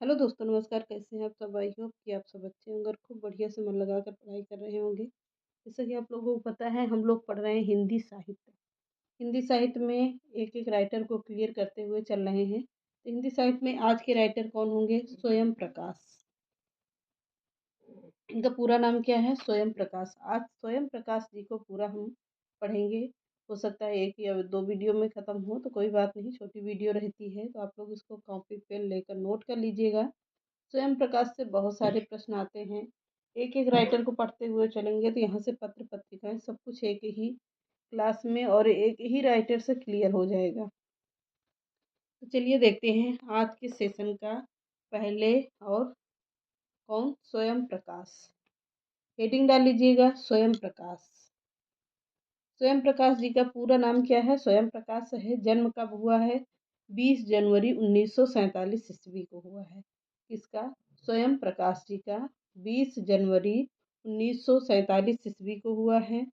Hello दोस्तों, नमस्कार। कैसे हैं आप सब? आई होप कि आप सब अच्छे होंगे और खूब बढ़िया से मन लगाकर पढ़ाई कर रहे होंगे। जैसा कि आप लोगों को पता है, हम लोग पढ़ रहे हैं हिंदी साहित्य। हिंदी साहित्य में एक एक राइटर को क्लियर करते हुए चल रहे हैं। तो हिंदी साहित्य में आज के राइटर कौन होंगे? स्वयं प्रकाश। इनका पूरा नाम क्या है? स्वयं प्रकाश। आज स्वयं प्रकाश जी को पूरा हम पढ़ेंगे। हो सकता है एक या दो वीडियो में ख़त्म हो, तो कोई बात नहीं, छोटी वीडियो रहती है तो आप लोग इसको कॉपी पेन लेकर नोट कर लीजिएगा। स्वयं प्रकाश से बहुत सारे प्रश्न आते हैं। एक एक राइटर को पढ़ते हुए चलेंगे तो यहाँ से पत्र पत्रिकाएं सब कुछ एक ही क्लास में और एक ही राइटर से क्लियर हो जाएगा। तो चलिए देखते हैं आज के सेशन का पहले। और कौन? स्वयं प्रकाश। हेडिंग डाल लीजिएगा, स्वयं प्रकाश। स्वयं प्रकाश जी का पूरा नाम क्या है? स्वयं प्रकाश है। जन्म कब हुआ है? 20 जनवरी 1947 ईस्वी को हुआ है। किसका? स्वयं प्रकाश जी का 20 जनवरी 1947 ईस्वी को हुआ है।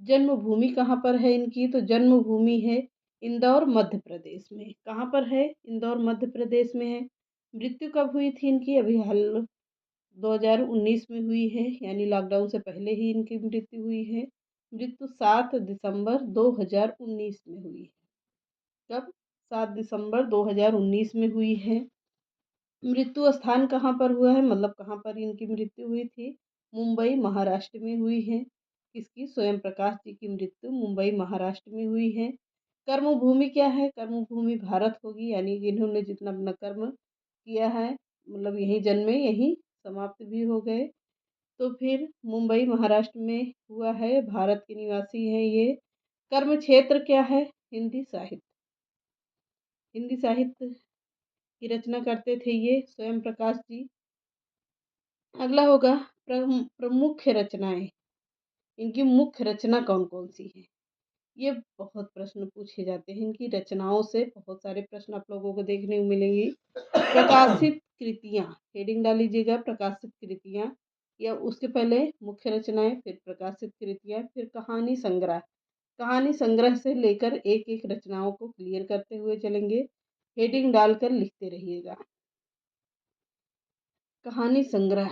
जन्मभूमि कहाँ पर है इनकी? तो जन्मभूमि है इंदौर, मध्य प्रदेश में। कहाँ पर है? इंदौर, मध्य प्रदेश में है। मृत्यु कब हुई थी इनकी? अभी हाल 2019 में हुई है, यानी लॉकडाउन से पहले ही इनकी मृत्यु हुई है। मृत्यु 7 दिसंबर 2019 में हुई है। कब? 7 दिसंबर 2019 में हुई है। मृत्यु स्थान कहाँ पर हुआ है, मतलब कहाँ पर इनकी मृत्यु हुई थी? मुंबई, महाराष्ट्र में हुई है। किसकी? स्वयं प्रकाश जी की मृत्यु मुंबई, महाराष्ट्र में हुई है। कर्मभूमि क्या है? कर्मभूमि भारत होगी, यानी कि इन्होंने जितना अपना कर्म किया है, मतलब यहीं जन्मे यहीं समाप्त भी हो गए। तो फिर मुंबई, महाराष्ट्र में हुआ है। भारत के निवासी हैं ये। कर्म क्षेत्र क्या है? हिंदी साहित्य। हिंदी साहित्य की रचना करते थे ये स्वयं प्रकाश जी। अगला होगा प्रमुख रचनाएं। इनकी मुख्य रचना कौन कौन सी है? ये बहुत प्रश्न पूछे जाते हैं। इनकी रचनाओं से बहुत सारे प्रश्न आप लोगों को देखने को मिलेंगी। प्रकाशित कृतियां, हेडिंग डाल लीजिएगा, प्रकाशित कृतियां। या उसके पहले मुख्य रचनाएं, फिर प्रकाशित कृतियां, फिर कहानी संग्रह। कहानी संग्रह से लेकर एक एक रचनाओं को क्लियर करते हुए चलेंगे। हेडिंग डालकर लिखते रहिएगा। कहानी संग्रह।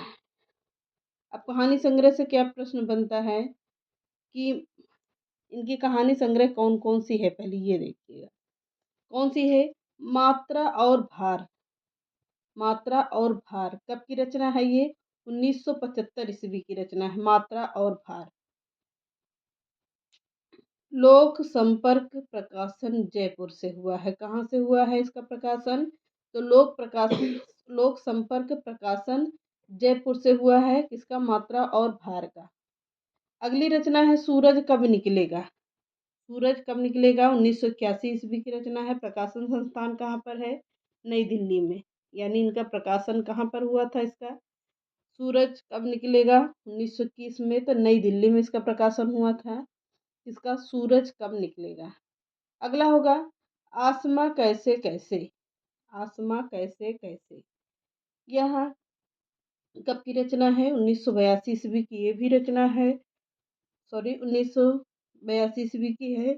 अब कहानी संग्रह से क्या प्रश्न बनता है कि इनकी कहानी संग्रह कौन कौन सी है? पहले ये देखिएगा कौन सी है। मात्रा और भार। मात्रा और भार कब की रचना है ये? 1975 ईस्वी की रचना है, मात्रा और भार। लोक संपर्क प्रकाशन जयपुर से हुआ है। कहाँ से हुआ है इसका प्रकाशन? तो लोक संपर्क प्रकाशन जयपुर से हुआ है। किसका? मात्रा और भार का। अगली रचना है सूरज कब निकलेगा। सूरज कब निकलेगा? 1981 ईस्वी की रचना है। प्रकाशन संस्थान कहाँ पर है? नई दिल्ली में। यानी इनका प्रकाशन कहाँ पर हुआ था इसका? सूरज कब निकलेगा? 1921 में। तो नई दिल्ली में इसका प्रकाशन हुआ था। इसका सूरज कब निकलेगा। अगला होगा आसमां कैसे कैसे। आसमां कैसे कैसे, यह कब की रचना है? 1982 ईस्वी की ये भी रचना है। सॉरी, 1982 ईस्वी की है।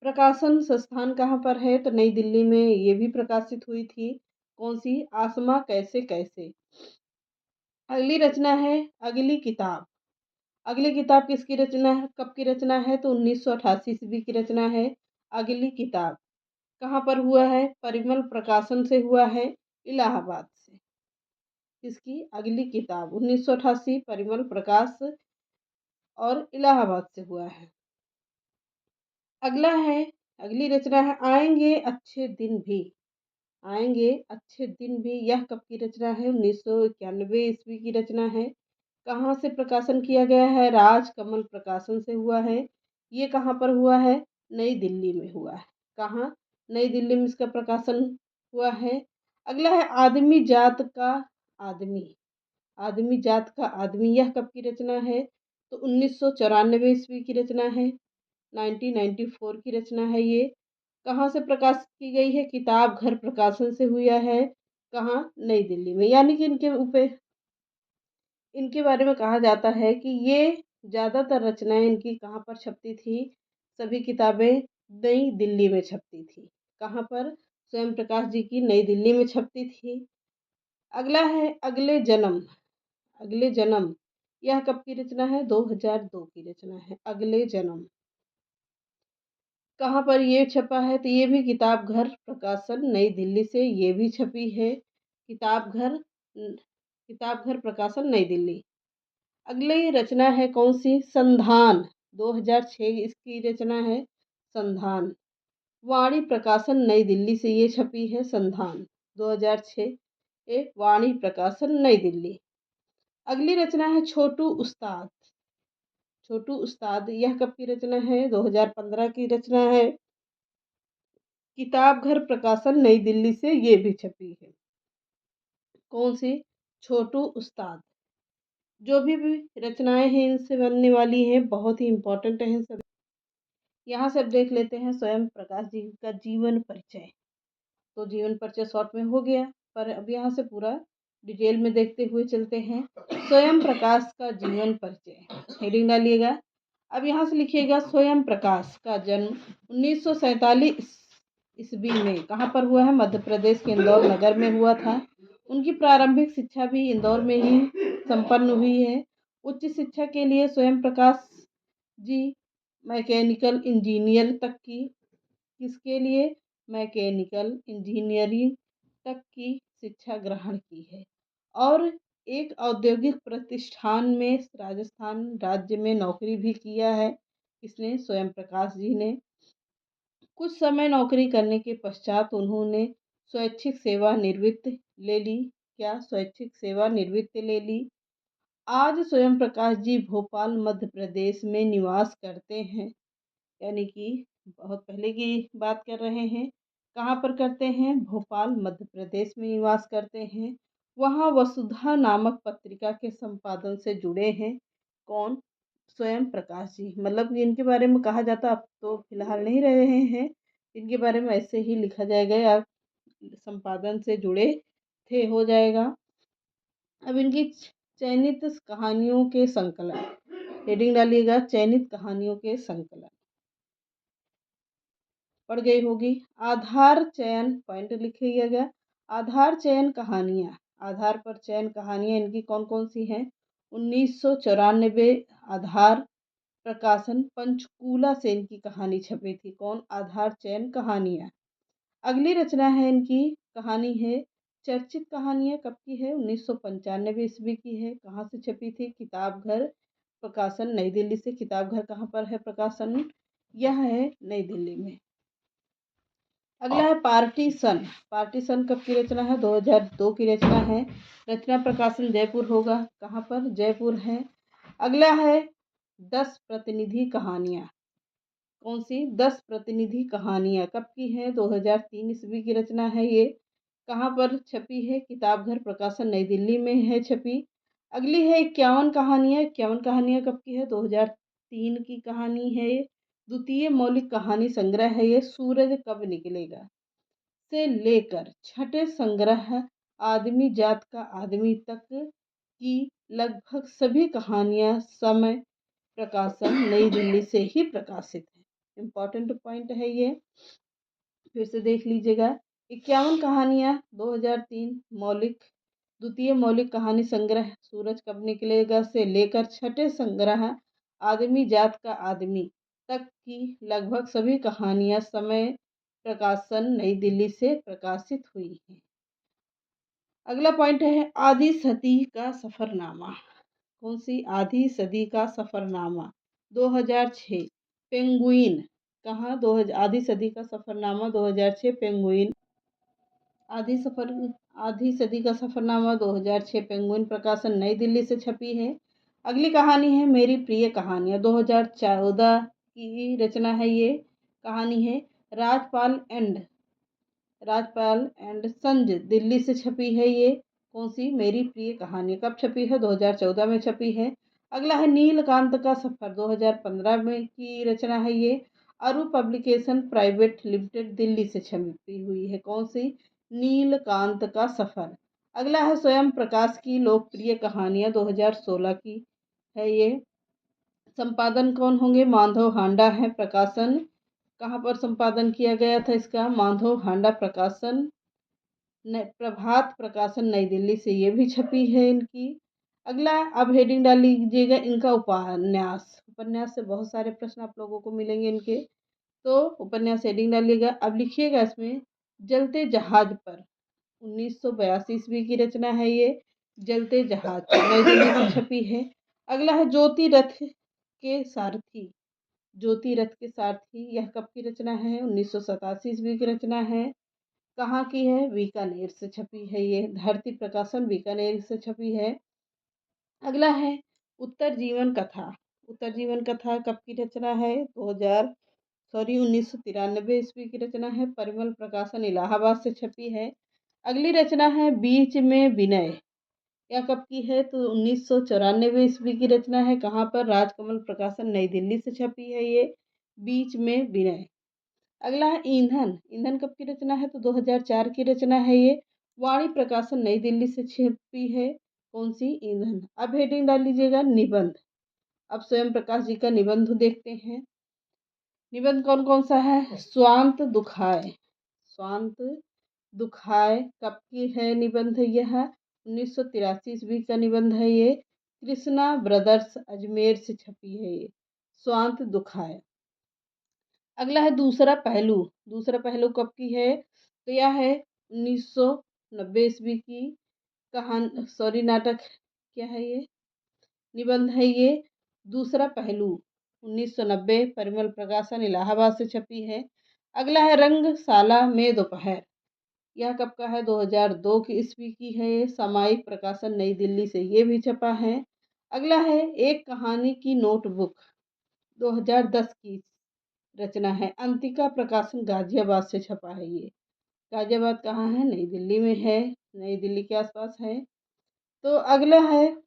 प्रकाशन संस्थान कहाँ पर है? तो नई दिल्ली में ये भी प्रकाशित हुई थी। कौन सी? आसमां कैसे कैसे। अगली रचना है अगली किताब। अगली किताब किसकी रचना है? कब की रचना है? तो 1988 ईस्वी की रचना है अगली किताब। कहाँ पर हुआ है? परिमल प्रकाशन से हुआ है, इलाहाबाद से। किसकी? अगली किताब 1988, परिमल प्रकाश और इलाहाबाद से हुआ है। अगला है, अगली रचना है आएंगे अच्छे दिन भी। आएंगे अच्छे दिन भी, यह कब की रचना है? 1991 ईस्वी की रचना है। कहाँ से प्रकाशन किया गया है? राजकमल प्रकाशन से हुआ है। ये कहाँ पर हुआ है? नई दिल्ली में हुआ है। कहाँ? नई दिल्ली में इसका प्रकाशन हुआ है। अगला है आदमी जात का आदमी। आदमी जात का आदमी, यह कब की रचना है? तो 1994 ईस्वी की रचना है। 1994 की रचना है ये। कहाँ से प्रकाशित की गई है? किताब घर प्रकाशन से हुआ है। कहाँ? नई दिल्ली में। यानी कि इनके बारे में कहा जाता है कि ये ज़्यादातर रचनाएं इनकी कहाँ पर छपती थी? सभी किताबें नई दिल्ली में छपती थी। कहाँ पर? स्वयं प्रकाश जी की नई दिल्ली में छपती थी। अगला है अगले जन्म। अगले जन्म यह कब की रचना है? 2002 की रचना है अगले जन्म। कहाँ पर ये छपा है? तो ये भी किताब घर प्रकाशन नई दिल्ली से ये भी छपी है। किताब घर प्रकाशन नई दिल्ली। अगली रचना है कौन सी? संधान। 2006 इसकी रचना है संधान। वाणी प्रकाशन नई दिल्ली से ये छपी है संधान 2006 एक वाणी प्रकाशन नई दिल्ली। अगली रचना है छोटू उस्ताद। छोटू उस्ताद यह कब की रचना है? 2015 की रचना है। किताब घर प्रकाशन नई दिल्ली से ये भी छपी है। कौन सी? छोटू उस्ताद। जो भी रचनाएं हैं इनसे बनने वाली हैं, बहुत ही इम्पोर्टेंट हैं सब। यहाँ से अब देख लेते हैं स्वयं प्रकाश जी का जीवन परिचय। तो जीवन परिचय शॉर्ट में हो गया, पर अब यहाँ से पूरा डिटेल में देखते हुए चलते हैं। स्वयं प्रकाश का जीवन परिचय हेडिंग डालिएगा। अब यहाँ से लिखिएगा स्वयं प्रकाश का जन्म 1947 ईस्वी में कहाँ पर हुआ है? मध्य प्रदेश के इंदौर नगर में हुआ था। उनकी प्रारंभिक शिक्षा भी इंदौर में ही संपन्न हुई है। उच्च शिक्षा के लिए स्वयं प्रकाश जी मैकेनिकल इंजीनियर तक की, किसके लिए? मैकेनिकल इंजीनियरिंग तक की शिक्षा ग्रहण की है और एक औद्योगिक प्रतिष्ठान में राजस्थान राज्य में नौकरी भी किया है। इसने स्वयं प्रकाश जी ने कुछ समय नौकरी करने के पश्चात उन्होंने स्वैच्छिक सेवानिवृत्ति ले ली। क्या? स्वैच्छिक सेवानिवृत्ति ले ली। आज स्वयं प्रकाश जी भोपाल मध्य प्रदेश में निवास करते हैं, यानी कि बहुत पहले की बात कर रहे हैं। कहाँ पर करते हैं? भोपाल मध्य प्रदेश में निवास करते हैं। वहाँ वसुधा नामक पत्रिका के संपादन से जुड़े हैं। कौन? स्वयं प्रकाश जी। मतलब इनके बारे में कहा जाता, अब तो फिलहाल नहीं रहे हैं, इनके बारे में ऐसे ही लिखा जाएगा या संपादन से जुड़े थे हो जाएगा। अब इनकी चयनित कहानियों के संकलन हेडिंग डालिएगा। चयनित कहानियों के संकलन पढ़ गई होगी। आधार चयन पॉइंट लिखिएगा। आधार चयन कहानियाँ, आधार पर चयन कहानियाँ इनकी कौन कौन सी हैं? 1994 आधार प्रकाशन पंचकूला से इनकी कहानी छपी थी। कौन? आधार चयन कहानियाँ। अगली रचना है इनकी, कहानी है चर्चित कहानियाँ। कब की है? 1995 ईस्वी की है। कहाँ से छपी थी? किताब घर प्रकाशन नई दिल्ली से। किताब घर कहाँ पर है प्रकाशन? यह है नई दिल्ली में। अगला है पार्टीशन। पार्टीशन कब की रचना है? 2002 की रचना है। रचना प्रकाशन जयपुर होगा। कहाँ पर? जयपुर है। अगला है 10 प्रतिनिधि कहानियाँ। कौन सी? 10 प्रतिनिधि कहानियाँ कब की है? 2003 ईस्वी की रचना है ये। कहाँ पर छपी है? किताब घर प्रकाशन नई दिल्ली में है छपी। अगली है 51 कहानियाँ। 51 कहानियाँ कब की है? 2003 की कहानी है ये। द्वितीय मौलिक कहानी संग्रह है ये। सूरज कब निकलेगा से लेकर छठे संग्रह आदमी जात का आदमी तक की लगभग सभी कहानियाँ समय प्रकाशन नई दिल्ली से ही प्रकाशित है। इम्पोर्टेंट पॉइंट है ये, फिर से देख लीजिएगा। 51 कहानियाँ 2003 मौलिक, द्वितीय मौलिक कहानी संग्रह सूरज कब निकलेगा से लेकर छठे संग्रह आदमी जात का आदमी तक की लगभग सभी कहानियाँ समय प्रकाशन नई दिल्ली से प्रकाशित हुई हैं। अगला पॉइंट है आदि सदी का सफरनामा। कौन सी? आधी सदी का सफरनामा 2006 पेंगुइन। कहाँ? 2000 आधी सदी का सफरनामा 2006 पेंगुइन। आधी सदी का सफरनामा 2006 पेंगुइन प्रकाशन नई दिल्ली से छपी है। अगली कहानी है मेरी प्रिय कहानियाँ। 2014 की रचना है ये। कहानी है राजपाल एंड संज दिल्ली से छपी है ये। कौन सी? मेरी प्रिय कहानी। कब छपी है? 2014 में छपी है। अगला है नीलकांत का सफर 2015 में की रचना है ये। अरु पब्लिकेशन प्राइवेट लिमिटेड दिल्ली से छपी हुई है। कौन सी? नीलकांत का सफर। अगला है स्वयं प्रकाश की लोकप्रिय कहानियाँ 2016 की है ये। संपादन कौन होंगे? माधव हांडा है। प्रकाशन कहाँ पर संपादन किया गया था इसका? माधव हांडा प्रकाशन, प्रभात प्रकाशन नई दिल्ली से ये भी छपी है इनकी। अगला अब हेडिंग डाल लीजिएगा इनका उपन्यास। उपन्यास से बहुत सारे प्रश्न आप लोगों को मिलेंगे इनके, तो उपन्यास हेडिंग डालिएगा। अब लिखिएगा इसमें जलते जहाज पर, 1982 ईस्वी की रचना है ये। जलते जहाज नई दिल्ली से छपी है। अगला है ज्योति रथ के सारथी। ज्योति रथ के सारथी यह कब की रचना है? 1987 ईस्वी की रचना है। कहाँ की है? बीकानेर से छपी है ये। धरती प्रकाशन बीकानेर से छपी है। अगला है उत्तर जीवन कथा। उत्तर जीवन कथा कब की रचना है? 1993 ईस्वी की रचना है। परिमल प्रकाशन इलाहाबाद से छपी है। अगली रचना है बीच में विनय। यह कब की है? तो 1994 ईस्वी की रचना है। कहाँ पर? राजकमल प्रकाशन नई दिल्ली से छपी है ये। बीच में विनय। अगला है ईंधन। ईंधन कब की रचना है? तो 2004 की रचना है ये। वाणी प्रकाशन नई दिल्ली से छपी है। कौन सी? ईंधन। अब हेडिंग डाल लीजिएगा निबंध। अब स्वयं प्रकाश जी का निबंध देखते हैं। निबंध कौन कौन सा है? स्वांत दुखाए। स्वांत दुखाए कब की है निबंध? यह 1983 ईस्वी का निबंध है ये। कृष्णा ब्रदर्स अजमेर से छपी है ये। स्वांत दुखाए। अगला है दूसरा पहलू। दूसरा पहलू कब की है? तो यह है 1990 ईस्वी की नाटक। क्या है ये? निबंध है ये। दूसरा पहलू 1990 परिमल प्रकाशन इलाहाबाद से छपी है। अगला है रंगशाला में दोपहर। यह कब का है? 2002 की ईस्वी की है ये। सामयिक प्रकाशन नई दिल्ली से ये भी छपा है। अगला है एक कहानी की नोटबुक। 2010 की रचना है। अंतिका प्रकाशन गाजियाबाद से छपा है ये। गाजियाबाद कहाँ है? नई दिल्ली में है। नई दिल्ली के आसपास है। तो अगला है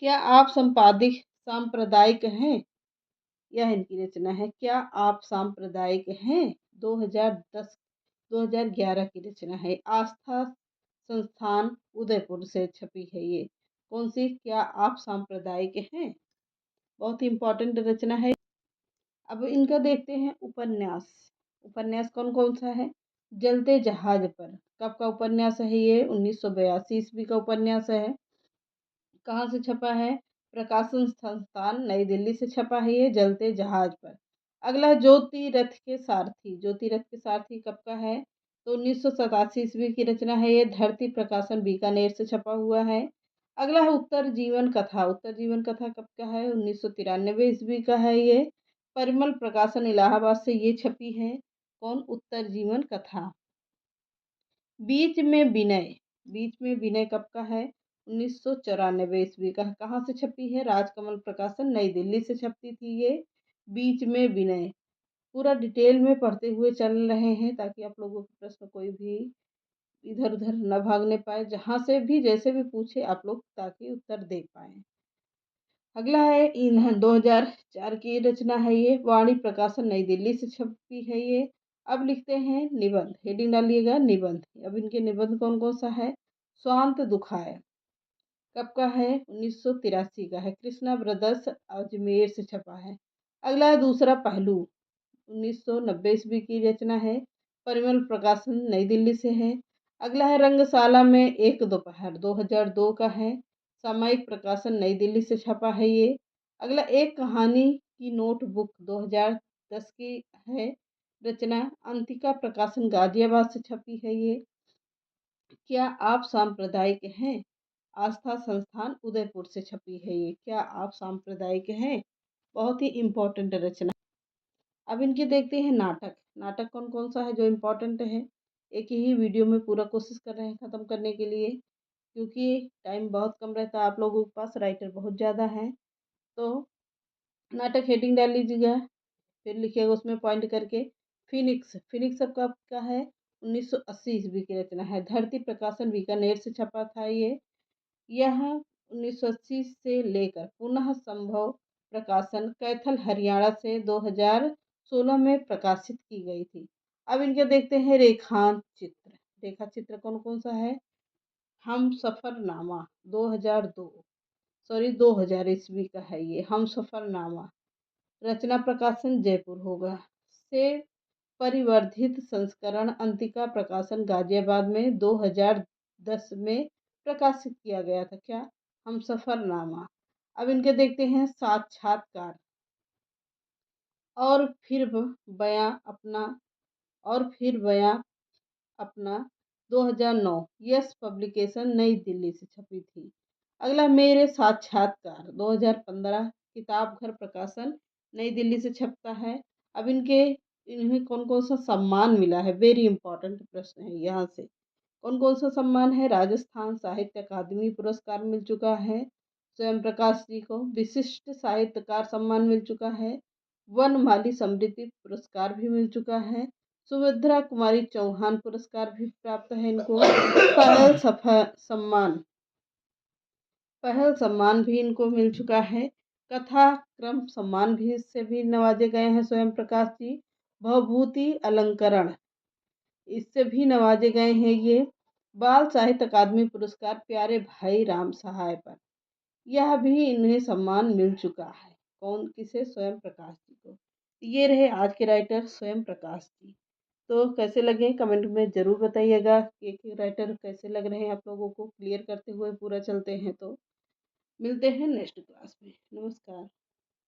क्या आप संपादिक सांप्रदायिक हैं? यह इनकी रचना है। क्या आप सांप्रदायिक हैं? 2010 2011 की रचना है। आस्था संस्थान उदयपुर से छपी है ये। कौन सी? क्या आप सांप्रदायिक हैं। बहुत ही इंपॉर्टेंट रचना है। अब इनका देखते हैं उपन्यास। उपन्यास कौन कौन सा है? जलते जहाज पर कब का उपन्यास है ये? 1982 ईस्वी का उपन्यास है। कहाँ से छपा है? प्रकाशन संस्थान नई दिल्ली से छपा है ये। जलते जहाज पर। अगला ज्योति रथ के सारथी। ज्योति रथ के सारथी कब का है? तो 1987 ईस्वी की रचना है ये। धरती प्रकाशन बीकानेर से छपा हुआ है। अगला है उत्तर जीवन कथा। उत्तर जीवन कथा कब का है? 1993 ईस्वी का है ये। परिमल प्रकाशन इलाहाबाद से ये छपी है। कौन? उत्तर जीवन कथा। बीच में विनय। बीच में विनय कब का है? 1994 ईस्वी का। कहाँ से छपी है? राजकमल प्रकाशन नई दिल्ली से छपती थी ये। बीच में विनय। पूरा डिटेल में पढ़ते हुए चल रहे हैं ताकि आप लोगों के प्रश्न कोई भी इधर उधर न भागने पाए। जहाँ से भी जैसे भी पूछे आप लोग ताकि उत्तर दे पाए। अगला है ईंधन। 2004 की रचना है ये। वाणी प्रकाशन नई दिल्ली से छपी है ये। अब लिखते हैं निबंध। हेडिंग डालिएगा निबंध। अब इनके निबंध कौन कौन सा है? स्वांत दुखाए कब का है? 1983 का है। कृष्णा ब्रदर्स अजमेर से छपा है। अगला है दूसरा पहलू। 1990 ईस्वी की रचना है। परिमल प्रकाशन नई दिल्ली से है। अगला है रंगशाला में एक दोपहर। 2002 का है। सामयिक प्रकाशन नई दिल्ली से छपा है ये। अगला एक कहानी की नोटबुक। 2010 की है रचना। अंतिका प्रकाशन गाजियाबाद से छपी है ये। क्या आप सांप्रदायिक हैं? आस्था संस्थान उदयपुर से छपी है ये। क्या आप सांप्रदायिक हैं? बहुत ही इम्पोर्टेंट रचना। अब इनके देखते हैं नाटक। नाटक कौन कौन सा है जो इम्पोर्टेंट है? एक ही वीडियो में पूरा कोशिश कर रहे हैं ख़त्म करने के लिए, क्योंकि टाइम बहुत कम रहता है आप लोगों के पास, राइटर बहुत ज़्यादा हैं। तो नाटक हेडिंग डाल लीजिएगा, फिर लिखिएगा उसमें पॉइंट करके। फिनिक्स। फिनिक्स अब कब का है? 1980 ईस्वी की रचना है। धरती प्रकाशन बीकानेर से छपा था ये। यह 1980 से लेकर पुनः संभव प्रकाशन कैथल हरियाणा से 2016 में प्रकाशित की गई थी। अब इनके देखते हैं रेखांत चित्र। रेखा चित्र कौन कौन सा है? हम सफरनामा 2002 2000 ईस्वी का है ये। हम सफरनामा। रचना प्रकाशन जयपुर होगा। से परिवर्धित संस्करण अंतिका प्रकाशन गाजियाबाद में 2010 में प्रकाशित किया गया था। क्या? हमसफरनामा। अब इनके देखते हैं साक्षात्कार। और फिर बयां अपना और फिर बयां अपना 2009 यस पब्लिकेशन नई दिल्ली से छपी थी। अगला मेरे साक्षात्कार 2015 किताब घर प्रकाशन नई दिल्ली से छपता है। अब इन्हें कौन कौन सा सम्मान मिला है, वेरी इंपॉर्टेंट प्रश्न है यहाँ से। कौन कौन सा सम्मान है? राजस्थान साहित्य अकादमी पुरस्कार मिल चुका है स्वयं प्रकाश जी को। विशिष्ट साहित्यकार सम्मान मिल चुका है। वनमाली समृद्धि पुरस्कार भी मिल चुका है। सुभद्रा कुमारी चौहान पुरस्कार भी प्राप्त है इनको। पहल सम्मान भी इनको मिल चुका है। कथा क्रम सम्मान भी इससे भी नवाजे गए हैं स्वयं प्रकाश जी। भवभूति अलंकरण इससे भी नवाजे गए हैं ये। बाल साहित्य अकादमी पुरस्कार प्यारे भाई राम सहाय पर, यह भी इन्हें सम्मान मिल चुका है। कौन? किसे? स्वयं प्रकाश जी को। ये रहे आज के राइटर स्वयं प्रकाश जी। तो कैसे लगे कमेंट में ज़रूर बताइएगा कि एक राइटर कैसे लग रहे हैं आप लोगों को। क्लियर करते हुए पूरा चलते हैं तो मिलते हैं नेक्स्ट क्लास में। नमस्कार।